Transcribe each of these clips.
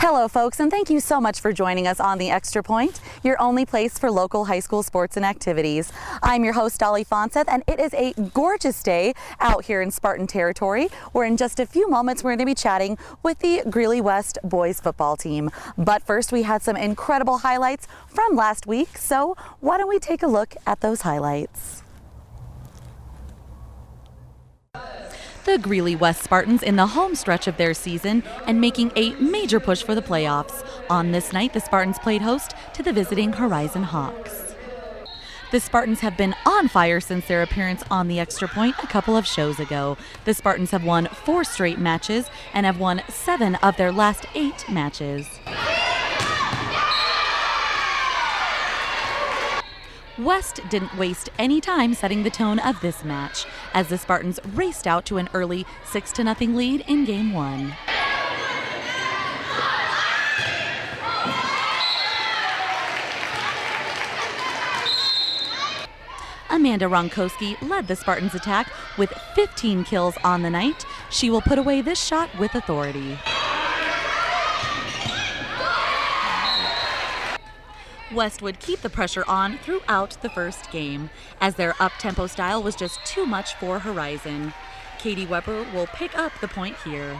Hello folks, and thank you so much for joining us on The Extra Point, your only place for local high school sports and activities. I'm your host, Dolly Fonseth, and it is a gorgeous day out here in Spartan territory, where in just a few moments we're going to be chatting with the Greeley West boys football team. But first, we had some incredible highlights from last week, so why don't we take a look at those highlights. The Greeley West Spartans in the home stretch of their season and making a major push for the playoffs. On this night, the Spartans played host to the visiting Horizon Hawks. The Spartans have been on fire since their appearance on the Extra Point a couple of shows ago. The Spartans have won 4 straight matches and have won 7 of their last 8 matches. West didn't waste any time setting the tone of this match, as the Spartans raced out to an early 6-0 lead in Game 1. Amanda Ronkowski led the Spartans' attack with 15 kills on the night. She will put away this shot with authority. West would keep the pressure on throughout the first game, as their up-tempo style was just too much for Horizon. Katie Weber will pick up the point here.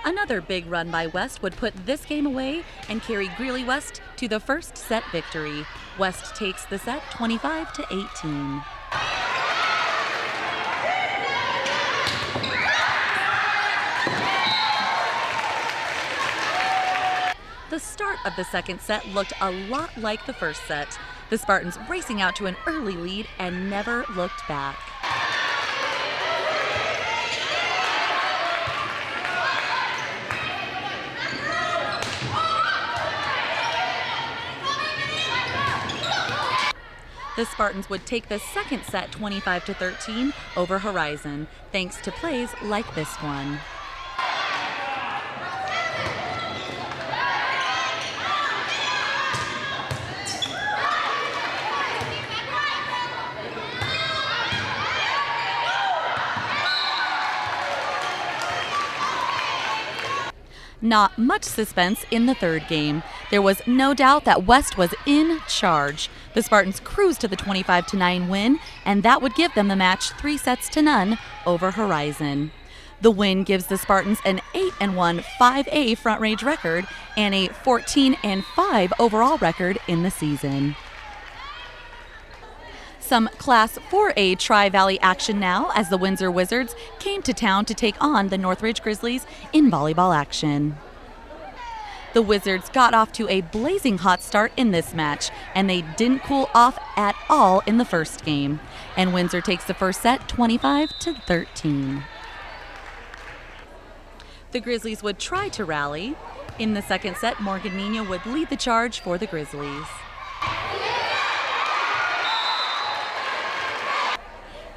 Another big run by West would put this game away and carry Greeley West to the first set victory. West takes the set 25-18. The start of the second set looked a lot like the first set. The Spartans racing out to an early lead and never looked back. The Spartans would take the second set 25-13 over Horizon, thanks to plays like this one. Not much suspense in the third game. There was no doubt that West was in charge. The Spartans cruised to the 25-9 win, and that would give them the match 3-0 over Horizon. The win gives the Spartans an 8-1 5A front range record and a 14-5 overall record in the season. Some Class 4A Tri-Valley action now, as the Windsor Wizards came to town to take on the Northridge Grizzlies in volleyball action. The Wizards got off to a blazing hot start in this match, and they didn't cool off at all in the first game. And Windsor takes the first set 25-13. The Grizzlies would try to rally. In the second set, Morgan Niwot would lead the charge for the Grizzlies.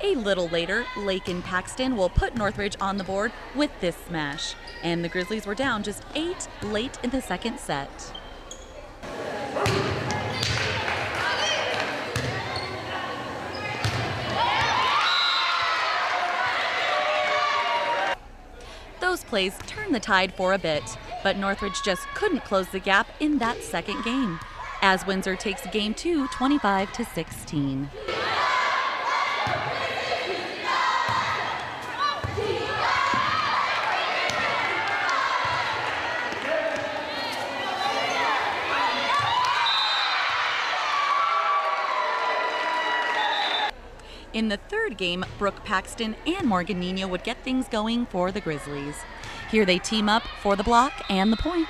A little later, Lakin Paxton will put Northridge on the board with this smash, and the Grizzlies were down just 8 late in the second set. Those plays turned the tide for a bit, but Northridge just couldn't close the gap in that second game, as Windsor takes Game 2 25-16. In the third game, Brooke Paxton and Morgan Niwot would get things going for the Grizzlies. Here they team up for the block and the point.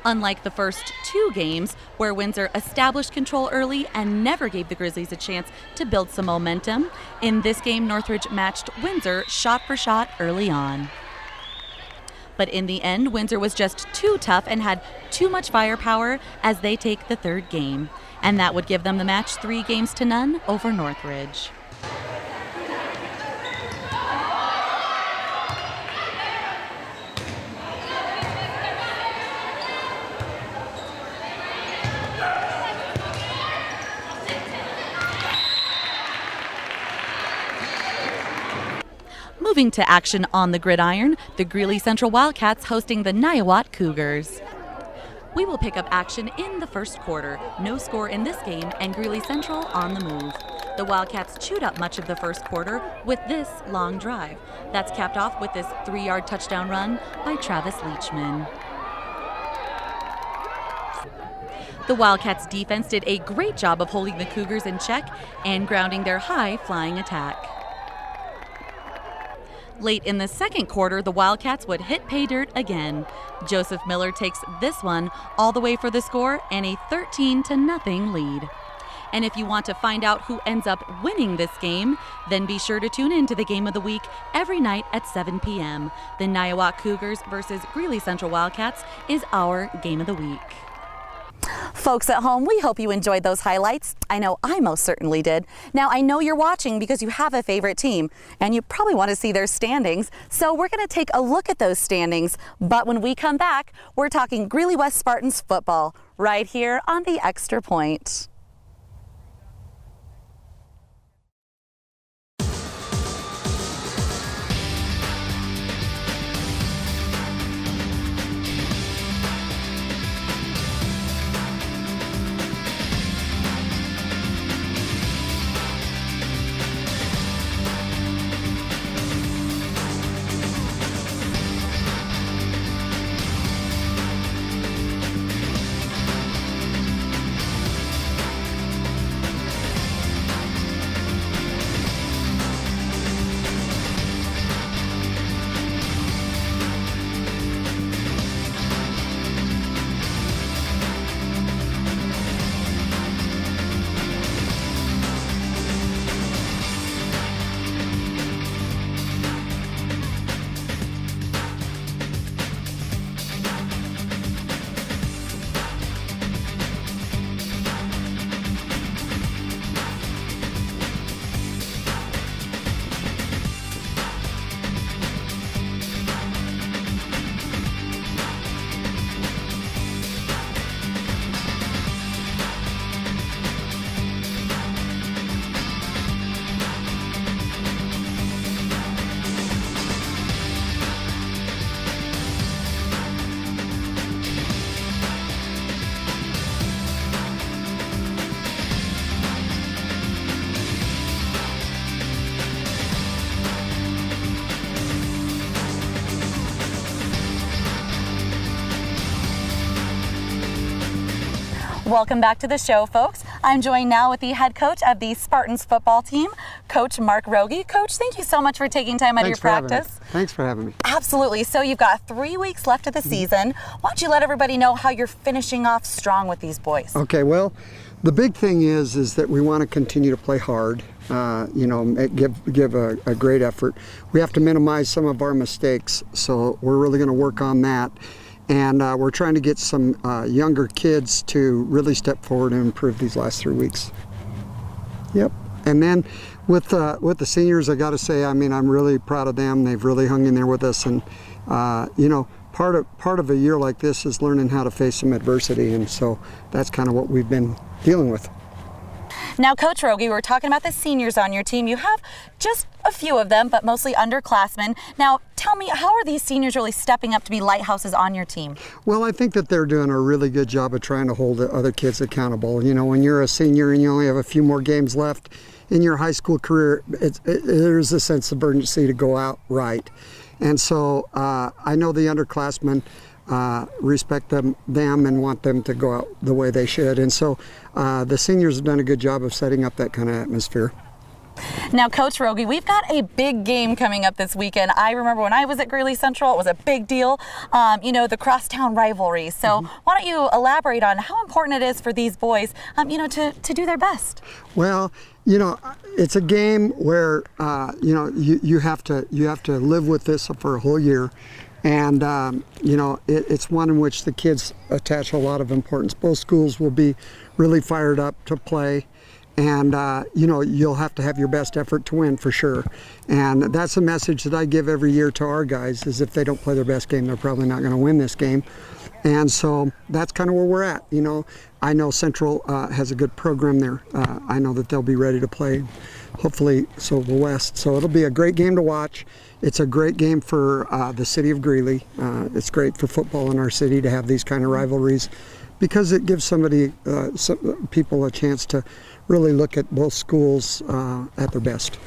Unlike the first 2 games, where Windsor established control early and never gave the Grizzlies a chance to build some momentum, in this game Northridge matched Windsor shot for shot early on. But in the end, Windsor was just too tough and had too much firepower as they take the third game. And that would give them the match 3-0 over Northridge. Moving to action on the gridiron, the Greeley Central Wildcats hosting the Niwot Cougars. We will pick up action in the first quarter. No score in this game, and Greeley Central on the move. The Wildcats chewed up much of the first quarter with this long drive. That's capped off with this 3-yard touchdown run by Travis Leachman. The Wildcats defense did a great job of holding the Cougars in check and grounding their high-flying attack. Late in the second quarter, the Wildcats would hit pay dirt again. Joseph Miller takes this one all the way for the score and a 13-0 lead. And if you want to find out who ends up winning this game, then be sure to tune in to the game of the week every night at 7 p.m. The Niwot Cougars versus Greeley Central Wildcats is our game of the week. Folks at home, we hope you enjoyed those highlights. I know I most certainly did. Now, I know you're watching because you have a favorite team, and you probably want to see their standings, so we're going to take a look at those standings. But when we come back, we're talking Greeley West Spartans football right here on the Extra Point. Welcome back to the show, folks. I'm joined now with the head coach of the Spartans football team, Coach Mark Roggy. Coach, thank you so much for taking time out of your practice. Thanks for having me. Absolutely. So you've got 3 weeks left of the season. Why don't you let everybody know how you're finishing off strong with these boys? Okay, well, the big thing is that we want to continue to play hard, give a great effort. We have to minimize some of our mistakes, so we're really going to work on that. And we're trying to get some younger kids to really step forward and improve these last 3 weeks. Yep. And then with the seniors, I got to say, I mean, I'm really proud of them. They've really hung in there with us. And part of a year like this is learning how to face some adversity. And so that's kind of what we've been dealing with. Now, Coach Roggy, we're talking about the seniors on your team. You have just a few of them, but mostly underclassmen. Now, tell me, how are these seniors really stepping up to be lighthouses on your team? Well, I think that they're doing a really good job of trying to hold the other kids accountable. You know, when you're a senior and you only have a few more games left in your high school career, there's a sense of urgency to go out right. And so I know the underclassmen respect them and want them to go out the way they should. And so the seniors have done a good job of setting up that kind of atmosphere. Now, Coach Roggy, we've got a big game coming up this weekend. I remember when I was at Greeley Central, it was a big deal, the crosstown rivalry. So why don't you elaborate on how important it is for these boys, to do their best? Well, it's a game where, you have to live with this for a whole year. And, it's one in which the kids attach a lot of importance. Both schools will be really fired up to play. And, you'll have to have your best effort to win for sure. And that's a message that I give every year to our guys, is if they don't play their best game, they're probably not going to win this game. And so that's kind of where we're at. I know Central has a good program there. I know that they'll be ready to play, hopefully, so will West. So it'll be a great game to watch. It's a great game for the city of Greeley. It's great for football in our city to have these kind of rivalries because it gives some people a chance to really look at both schools at their best.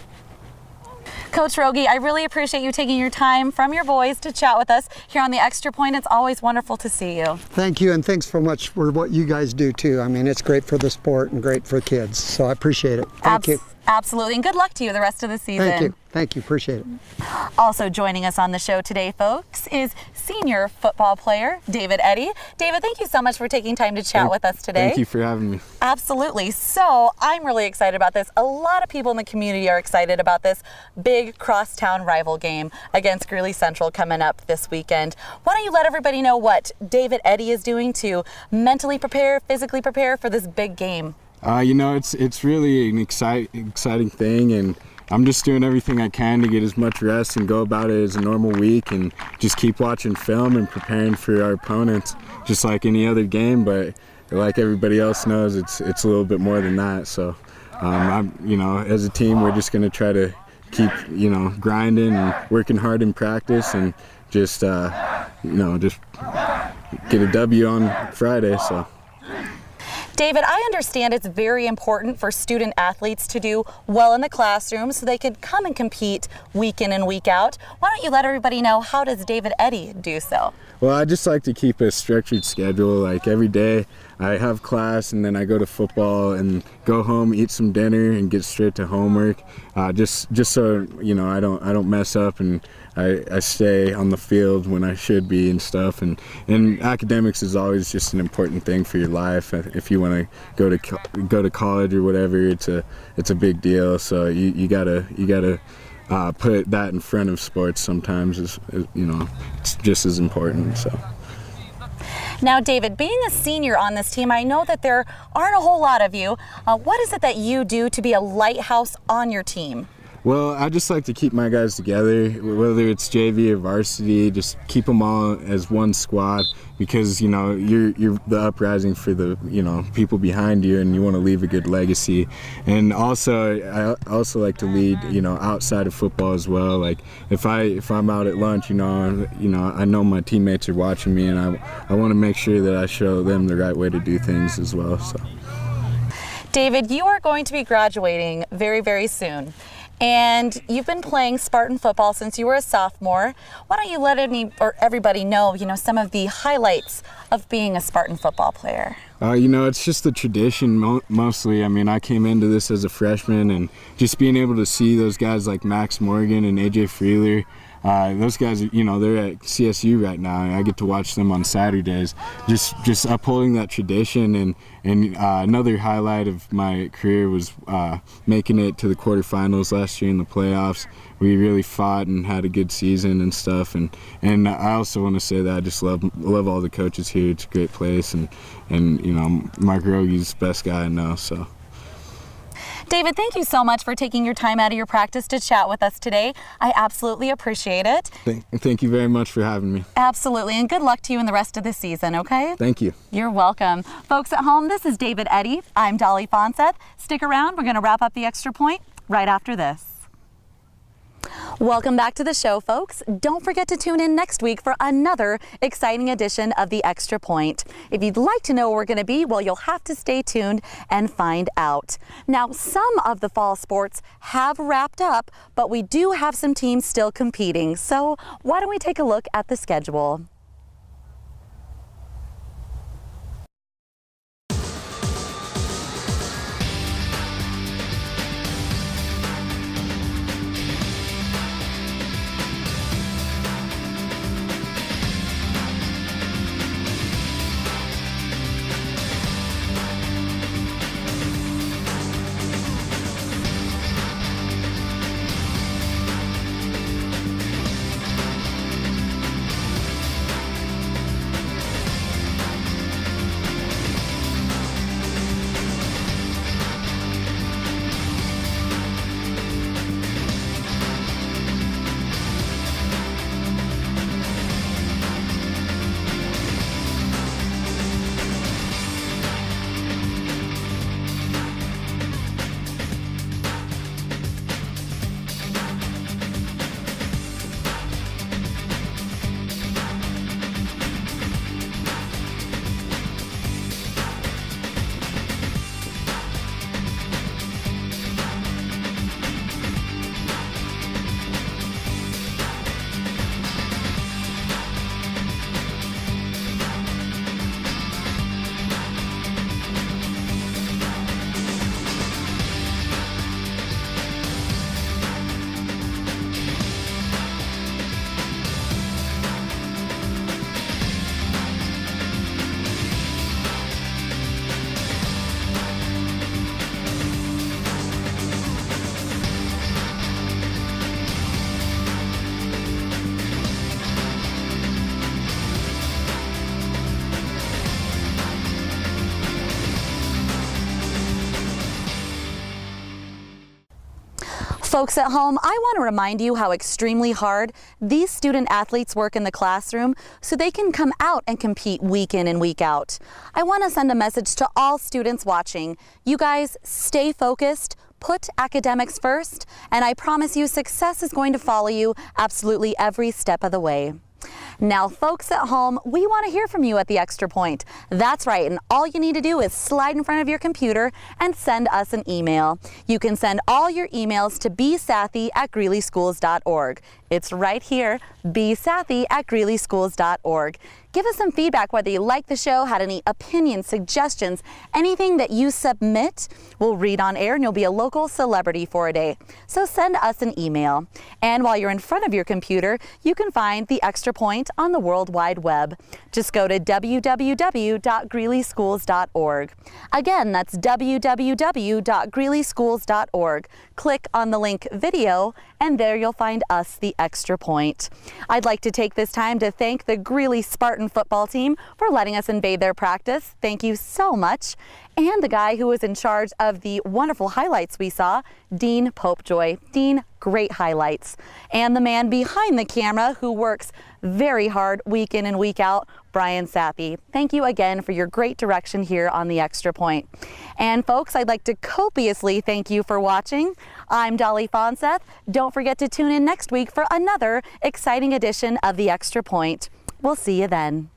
Coach Roggy, I really appreciate you taking your time from your boys to chat with us here on the Extra Point. It's always wonderful to see you. Thank you, and thanks so much for what you guys do too. I mean, it's great for the sport and great for kids, so I appreciate it. Thank you. Absolutely, and good luck to you the rest of the season. Thank you. Thank you. Appreciate it. Also joining us on the show today, folks, is senior football player David Eddy. David, thank you so much for taking time to chat with us today. Thank you for having me. Absolutely. So I'm really excited about this. A lot of people in the community are excited about this big crosstown rival game against Greeley Central coming up this weekend. Why don't you let everybody know what David Eddy is doing to mentally prepare, physically prepare for this big game? It's really an exciting thing, and I'm just doing everything I can to get as much rest and go about it as a normal week and just keep watching film and preparing for our opponents just like any other game, but like everybody else knows, it's a little bit more than that. So as a team, we're just going to try to keep grinding and working hard in practice and just just get a W on Friday. So David, I understand it's very important for student athletes to do well in the classroom so they can come and compete week in and week out. Why don't you let everybody know, how does David Eddy do so? Well, I just like to keep a structured schedule. Like every day I have class and then I go to football and go home, eat some dinner and get straight to homework. Just so I don't mess up and I stay on the field when I should be and stuff. And academics is always just an important thing for your life. If you want to go to college or whatever, it's a big deal. So you gotta put that in front of sports sometimes. It's just as important. So. Now, David, being a senior on this team, I know that there aren't a whole lot of you. What is it that you do to be a lighthouse on your team? Well, I just like to keep my guys together, whether it's JV or varsity, just keep them all as one squad because, you're the uprising for the, people behind you and you want to leave a good legacy. And also, I also like to lead, outside of football as well. Like if I'm out at lunch, I know my teammates are watching me and I want to make sure that I show them the right way to do things as well. So, David, you are going to be graduating very, very soon. And you've been playing Spartan football since you were a sophomore. Why don't you let everybody know, some of the highlights of being a Spartan football player? It's just the tradition mostly. I mean, I came into this as a freshman and just being able to see those guys like Max Morgan and AJ Freeler, those guys, they're at CSU right now. And I get to watch them on Saturdays. Just upholding that tradition. And another highlight of my career was making it to the quarterfinals last year in the playoffs. We really fought and had a good season and stuff. And I also want to say that I just love all the coaches here. It's a great place. And Mark Roggy's the best guy I know. So. David, thank you so much for taking your time out of your practice to chat with us today. I absolutely appreciate it. Thank you very much for having me. Absolutely, and good luck to you in the rest of the season, okay? Thank you. You're welcome. Folks at home, this is David Eddy. I'm Dolly Fonseth. Stick around. We're going to wrap up the Extra Point right after this. Welcome back to the show, folks. Don't forget to tune in next week for another exciting edition of the Extra Point. If you'd like to know where we're going to be, well, you'll have to stay tuned and find out. Now, some of the fall sports have wrapped up, but we do have some teams still competing. So why don't we take a look at the schedule? Folks at home, I want to remind you how extremely hard these student athletes work in the classroom so they can come out and compete week in and week out. I want to send a message to all students watching. You guys stay focused, put academics first, and I promise you success is going to follow you absolutely every step of the way. Now, folks at home, we want to hear from you at the Extra Point. That's right, and all you need to do is slide in front of your computer and send us an email. You can send all your emails to bsathy@greeleyschools.org. It's right here, bsathy@greeleyschools.org. Give us some feedback, whether you like the show, had any opinions, suggestions, anything that you submit, we'll read on air and you'll be a local celebrity for a day. So send us an email. And while you're in front of your computer, you can find the Extra Point on the World Wide Web. Just go to www.greeleyschools.org. Again, that's www.greeleyschools.org. Click on the link video, and there you'll find us, the Extra Point. I'd like to take this time to thank the Greeley Spartan football team for letting us invade their practice. Thank you so much. And the guy who was in charge of the wonderful highlights we saw, Dean Popejoy. Dean, great highlights. And the man behind the camera who works very hard week in and week out, Brian Sathy. Thank you again for your great direction here on the Extra Point. And folks, I'd like to copiously thank you for watching. I'm Dolly Fonseth. Don't forget to tune in next week for another exciting edition of the Extra Point. We'll see you then.